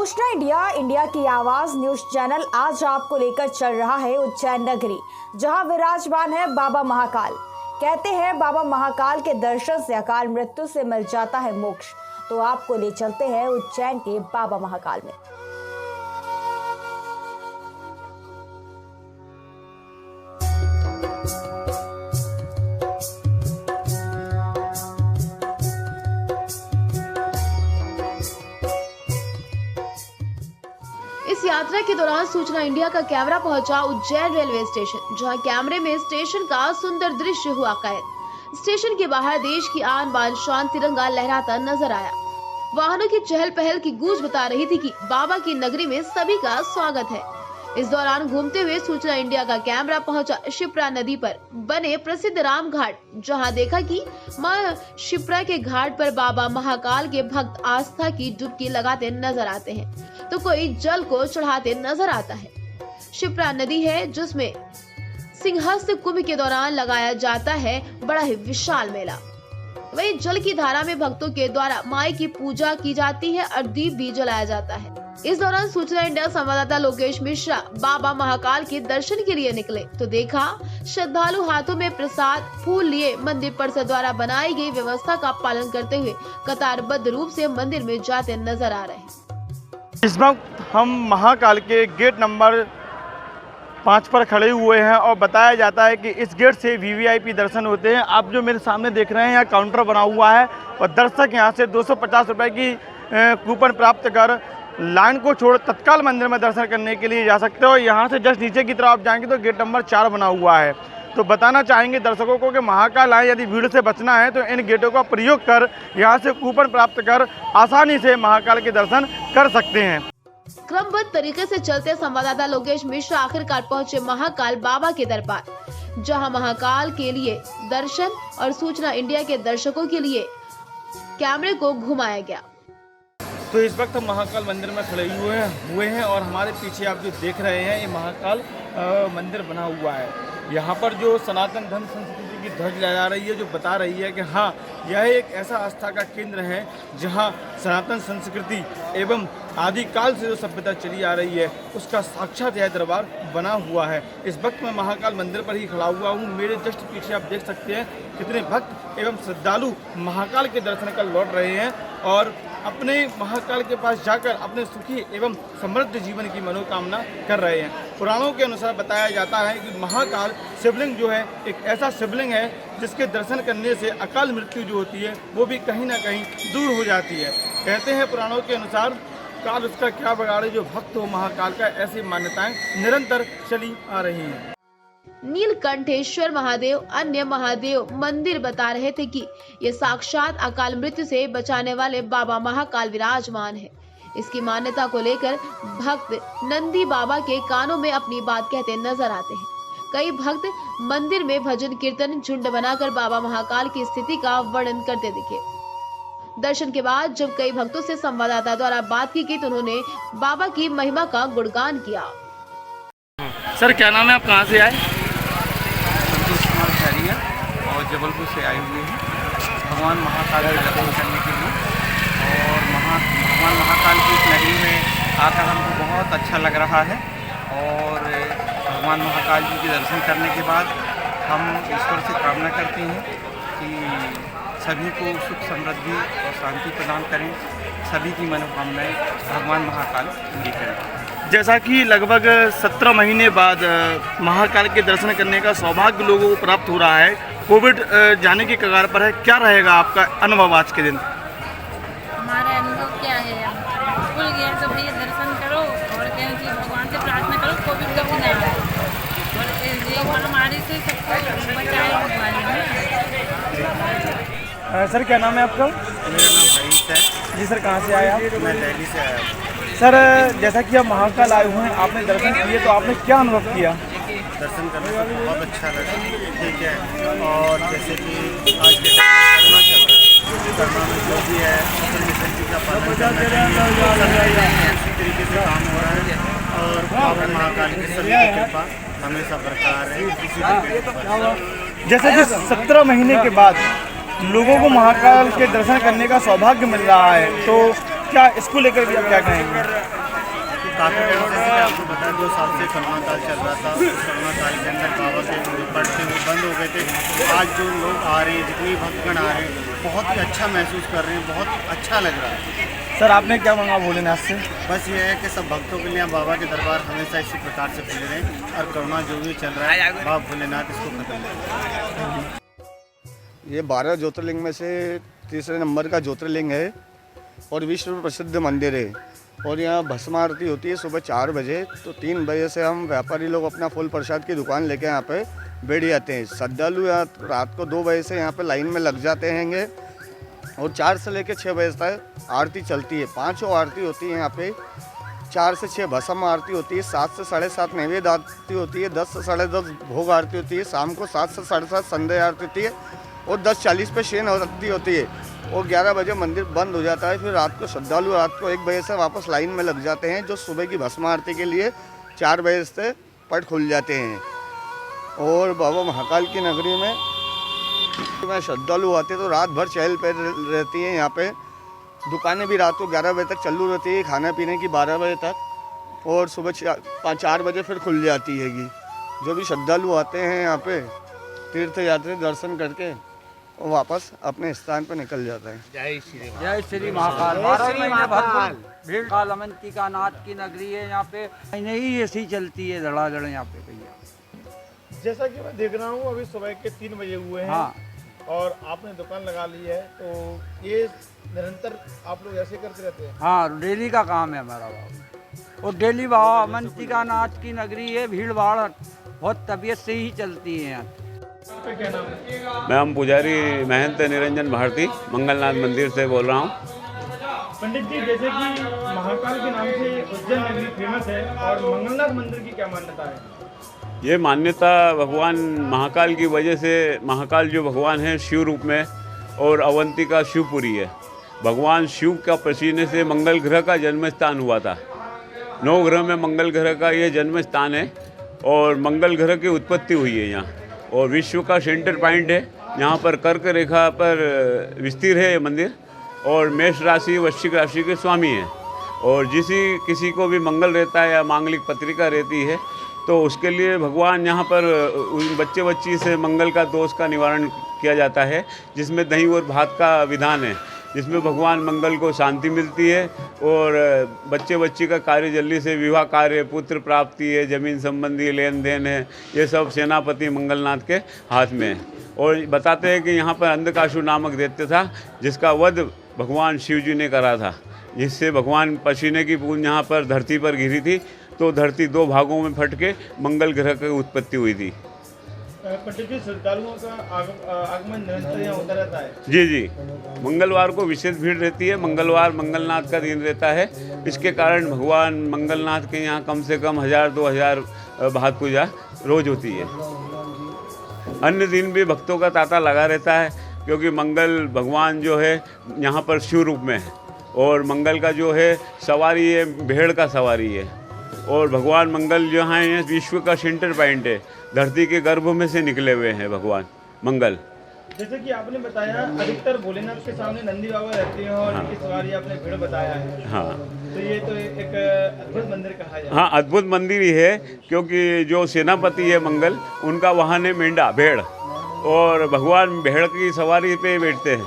सूचना इंडिया की आवाज न्यूज चैनल आज आपको लेकर चल रहा है उज्जैन नगरी, जहां विराजमान है बाबा महाकाल। कहते हैं बाबा महाकाल के दर्शन से अकाल मृत्यु से मिल जाता है मोक्ष। तो आपको ले चलते हैं उज्जैन के बाबा महाकाल में। इस यात्रा के दौरान सूचना इंडिया का कैमरा पहुंचा उज्जैन रेलवे स्टेशन, जहां कैमरे में स्टेशन का सुंदर दृश्य हुआ कैद। स्टेशन के बाहर देश की आन बान शान तिरंगा लहराता नजर आया। वाहनों की चहल पहल की गूंज बता रही थी कि बाबा की नगरी में सभी का स्वागत है। इस दौरान घूमते हुए सूचना इंडिया का कैमरा पहुंचा शिप्रा नदी पर बने प्रसिद्ध राम घाट, जहां देखा कि मां शिप्रा के घाट पर बाबा महाकाल के भक्त आस्था की डुबकी लगाते नजर आते हैं, तो कोई जल को चढ़ाते नजर आता है। शिप्रा नदी है जिसमें सिंहस्थ कुंभ के दौरान लगाया जाता है बड़ा ही विशाल मेला। वहीं जल की धारा में भक्तों के द्वारा माई की पूजा की जाती है और दीप भी जलाया जाता है। इस दौरान सूचना इंडिया संवाददाता लोकेश मिश्रा बाबा महाकाल के दर्शन के लिए निकले तो देखा श्रद्धालु हाथों में प्रसाद फूल लिए मंदिर परिषद द्वारा बनाई गई व्यवस्था का पालन करते हुए कतारबद्ध रूप से मंदिर में जाते नजर आ रहे हैं। इस वक्त हम महाकाल के गेट नंबर 5 पर खड़े हुए हैं और बताया जाता है कि इस गेट से वीवीआईपी दर्शन होते हैं। आप जो मेरे सामने देख रहे हैं, यहाँ काउंटर बना हुआ है और दर्शक यहाँ से 250 रुपये की कूपन प्राप्त कर लाइन को छोड़ तत्काल मंदिर में दर्शन करने के लिए जा सकते हो। यहाँ से जस्ट नीचे की तरफ आप जाएंगे तो गेट नंबर 4 बना हुआ है। तो बताना चाहेंगे दर्शकों को कि महाकाल आए, यदि भीड़ से बचना है तो इन गेटों का प्रयोग कर यहाँ से कूपन प्राप्त कर आसानी से महाकाल के दर्शन कर सकते हैं। क्रमबद्ध तरीके से चलते संवाददाता लोकेश मिश्रा आखिरकार पहुंचे महाकाल बाबा के दरबार, जहां महाकाल के लिए दर्शन और सूचना इंडिया के दर्शकों के लिए कैमरे को घुमाया गया। तो इस वक्त हम महाकाल मंदिर में खड़े हुए हैं और हमारे पीछे आप जो देख रहे हैं ये महाकाल मंदिर बना हुआ है। यहाँ पर जो सनातन धर्म संस्कृति की ध्वज लहरा रही है, जो बता रही है कि हाँ, यह एक ऐसा आस्था का केंद्र है जहाँ सनातन संस्कृति एवं आदिकाल से जो सभ्यता चली आ रही है उसका साक्षात यह दरबार बना हुआ है। इस वक्त मैं महाकाल मंदिर पर ही खड़ा हुआ हूँ। मेरे जस्ट पीछे आप देख सकते हैं कितने भक्त एवं श्रद्धालु महाकाल के दर्शन कर लौट रहे हैं और अपने महाकाल के पास जाकर अपने सुखी एवं समृद्ध जीवन की मनोकामना कर रहे हैं। पुराणों के अनुसार बताया जाता है कि महाकाल शिवलिंग जो है एक ऐसा शिवलिंग है जिसके दर्शन करने से अकाल मृत्यु जो होती है वो भी कहीं ना कहीं दूर हो जाती है। कहते हैं पुराणों के अनुसार काल उसका क्या बिगाड़े जो भक्त हो महाकाल का, ऐसी मान्यताएं निरंतर चली आ रही हैं। नीलकंठेश्वर महादेव अन्य महादेव मंदिर बता रहे थे कि ये साक्षात अकाल मृत्यु से बचाने वाले बाबा महाकाल विराजमान है। इसकी मान्यता को लेकर भक्त नंदी बाबा के कानों में अपनी बात कहते नजर आते हैं। कई भक्त मंदिर में भजन कीर्तन झुंड बनाकर बाबा महाकाल की स्थिति का वर्णन करते दिखे। दर्शन के बाद जब कई भक्तों से संवाददाता द्वारा बात की गई तो उन्होंने बाबा की महिमा का गुणगान किया। सर क्या नाम है, आप कहाँ से आए? और जबलपुर से आए हुए हैं भगवान महाकाल के दर्शन करने के लिए। और भगवान महाकाल की इस नगरी में आकर हमको बहुत अच्छा लग रहा है और भगवान महाकाल जी के दर्शन करने के बाद हम ईश्वर से कामना करते हैं कि सभी को सुख समृद्धि और शांति प्रदान करें, सभी की मनोकामनाएं भगवान महाकाल पूरी करें। जैसा कि लगभग 17 महीने बाद महाकाल के दर्शन करने का सौभाग्य लोगों को प्राप्त हो रहा है, कोविड जाने की कगार पर है, क्या रहेगा आपका अनुभव आज के दिन? हमारा अनुभव क्या है, भूल गया तो भैया दर्शन करो और क्या कि भगवान से प्रार्थना करो कोविड कभी ना आए और ये महामारी से सबको बचाए भगवान। सर क्या नाम है आपका? मेरा नाम रईस है। जी सर, कहाँ से आए आप? मैं दिल्ली से आया हूँ। सर जैसा कि आप महाकाल आए हुए हैं, आपने दर्शन किए तो आपने क्या अनुभव किया? दर्शन करने से बहुत अच्छा लगा, ठीक है। और जैसे कि आज के कोरोना चल रहा है, कोरोना में जो भी है सोशल डिस्टेंसिंग का पालन करना चाहिए, इसी तरीके से काम हो रहा है और बाबा महाकाल की सभी कृपा हमेशा बरकरार है। इसी तरीके जैसे कि 17 महीने के बाद लोगों को महाकाल के दर्शन करने का सौभाग्य मिल रहा है, तो क्या इसको लेकर भी आप क्या कहेंगे? काफ़ी टाइम से जैसे आपको पता है 2 साल से कोरोना काल चल रहा था। उस कोरोना काल के अंदर बाबा के जो पढ़ते वो बंद हो गए थे। तो आज जो लोग आ रहे हैं, जितनी भक्तगण आ रहे हैं, बहुत ही अच्छा महसूस कर रहे हैं, बहुत अच्छा लग रहा है। सर आपने क्या मांगा भोलेनाथ से? बस ये है कि सब भक्तों के लिए बाबा के दरबार हमेशा इसी प्रकार से खुले रहें और कोरोना जो भी चल रहा है बाबा भोलेनाथ इसको खत्म करें। ये 12 ज्योतिर्लिंग में से तीसरे नंबर का ज्योतिर्लिंग है और विश्व प्रसिद्ध मंदिर है। और यहाँ भस्म आरती होती है सुबह 4 बजे। तो 3 बजे से हम व्यापारी लोग अपना फूल प्रसाद की दुकान लेके यहाँ पे बैठ जाते हैं। श्रद्धालु यहाँ रात को 2 बजे से यहाँ पे लाइन में लग जाते हैंगे और 4 से लेकर 6 बजे तक आरती चलती है। 5 आरती होती है यहाँ पे। 4 से 6 भस्म आरती होती है, 7 से 7:30 नैवेद्य आरती होती है, 10 से 10:30 भोग आरती होती है, शाम को 7 से 7:30 संध्या आरती होती है और 10:40 पे शयन आरती होती है और 11 बजे मंदिर बंद हो जाता है। फिर रात को श्रद्धालु रात को 1 बजे से वापस लाइन में लग जाते हैं, जो सुबह की भस्म आरती के लिए 4 बजे से पट खुल जाते हैं। और बाबा महाकाल की नगरी में श्रद्धालु आते हैं तो रात भर चहल पहल रहती है। यहाँ पे दुकानें भी रात को 11 बजे तक चालू रहती है, खाना पीने की 12 बजे तक और सुबह 4 बजे फिर खुल जाती हैगी। जो भी श्रद्धालु आते हैं यहाँ पे तीर्थ यात्री दर्शन करके और वापस अपने स्थान पर निकल जाता है। जय श्री महाकाल। 12 महीने भर भीड़ काल अवंतिका नाथ की नगरी है। यहाँ पे महीने ही ऐसी चलती है धड़ाधड़ यहाँ पे भैया। जैसा कि मैं देख रहा हूँ अभी सुबह के 3 बजे हुए हैं। हाँ। और आपने दुकान लगा ली है तो ये निरंतर आप लोग ऐसे करते रहते हैं? हाँ, डेली का काम है हमारा बाबा। और डेली बाबा अवंतिका नाथ की नगरी है, भीड़ भाड़ बहुत तबीयत से ही चलती है यहाँ। क्या नाम है? मैं हम पुजारी महंत निरंजन भारती मंगलनाथ मंदिर से बोल रहा हूँ। पंडित जी, जैसे कि महाकाल के नाम से उज्जैन नगरी फेमस है और मंगलनाथ मंदिर की क्या मान्यता है? ये मान्यता भगवान महाकाल की वजह से, महाकाल जो भगवान है शिव रूप में और अवंतिका शिवपुरी है। भगवान शिव का पसीने से मंगल ग्रह का जन्म स्थान हुआ था। 9 ग्रह में मंगल ग्रह का ये जन्म स्थान है और मंगल ग्रह की उत्पत्ति हुई है यहाँ। और विश्व का सेंटर पॉइंट है यहाँ पर। कर्क रेखा पर विस्तीर्ण है ये मंदिर और मेष राशि वृश्चिक राशि के स्वामी हैं। और किसी को भी मंगल रहता है या मांगलिक पत्रिका रहती है तो उसके लिए भगवान यहाँ पर बच्चे बच्ची से मंगल का दोष का निवारण किया जाता है, जिसमें दही और भात का विधान है, जिसमें भगवान मंगल को शांति मिलती है और बच्चे बच्ची का कार्य जल्दी से विवाह कार्य, पुत्र प्राप्ति है, जमीन संबंधी लेन देन है, ये सब सेनापति मंगलनाथ के हाथ में है। और बताते हैं कि यहाँ पर अंधकासुर नामक दैत्य था जिसका वध भगवान शिव जी ने करा था, जिससे भगवान पसीने की बूंद यहाँ पर धरती पर गिरी थी तो धरती 2 भागों में फट के मंगल ग्रह की उत्पत्ति हुई थी। पंडित जी, श्रद्धालुओं का आगमन निरंतर यहाँ होता रहता है? जी। मंगलवार को विशेष भीड़ रहती है। मंगलवार मंगलनाथ का दिन रहता है। इसके कारण भगवान मंगलनाथ के यहाँ कम से कम 1000-2000 भात पूजा रोज होती है। अन्य दिन भी भक्तों का तांता लगा रहता है क्योंकि मंगल भगवान जो है यहाँ पर शिव रूप में है और मंगल का जो है सवारी है, भेड़ का सवारी है। और भगवान मंगल जो हैं विश्व का सेंटर पॉइंट है, धरती के गर्भ में से निकले हुए हैं भगवान मंगल। जैसे कि आपने बताया अधिकतर भोलेनाथ के सामने नंदी बाबा रहते हैं और इनकी सवारी आपने भेड़ बताया है। हाँ, तो ये तो एक अद्भुत मंदिर कहा जाए। हाँ, अद्भुत मंदिर ही है क्योंकि जो सेनापति है मंगल, उनका वाहन है मेंढा, भेड़, और भगवान भेड़ की सवारी पे बैठते हैं।